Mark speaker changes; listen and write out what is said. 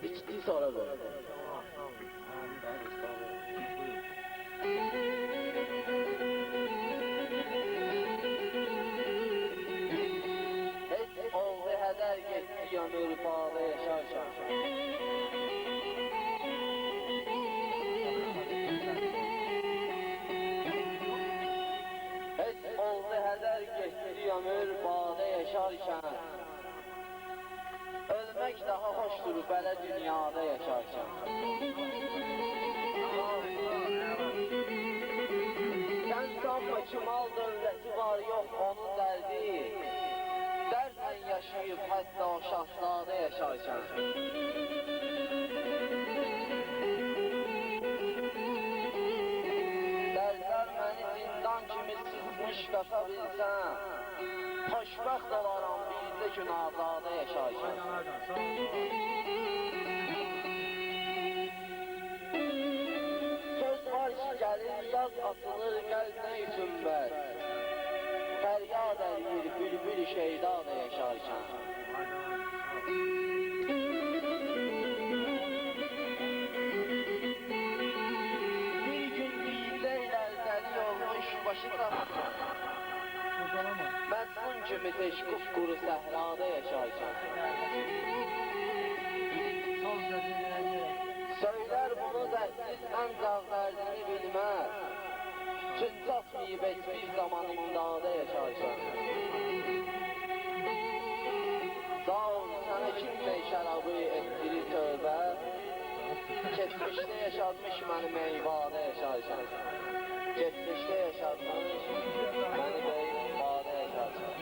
Speaker 1: içti sonra böyle. Hiç oldu heder gitti ömür bağda yaşarken. Hiç oldu heder gitti ömür bağda yaşarken. Ölmek daha hoşdur belə dünyada yaşarken. Sen sanma ki mal dövləti var yok onun derdi. Dertle yaşayıp hatta o şahzade yaşarken. Dertler beni zindan kimi sıkmış qata bilsem. Xoşbəxt olaram birdə gün azada yaşarken. Söz var ki gəlir yaz atılır qəlbinə ütünbər. Fəryad əliyir bülbül şeydada yaşarken. Bir gün biyinlərlə dəli olmuş başı tapır. Mətmun kimi teşkuf quru səhrada yaşarken. Söyler bunu dərsiz ancaq dərdini bilməz. Çün çatmayıb heç bir zaman imdada yaşarken. Sağ ol sana kimle şərabı etdirir tövbə. Keçmişdə yaşatmış məni meyvada yaşarken. Geçmişte yaşatmış beni meyvada yaşarken.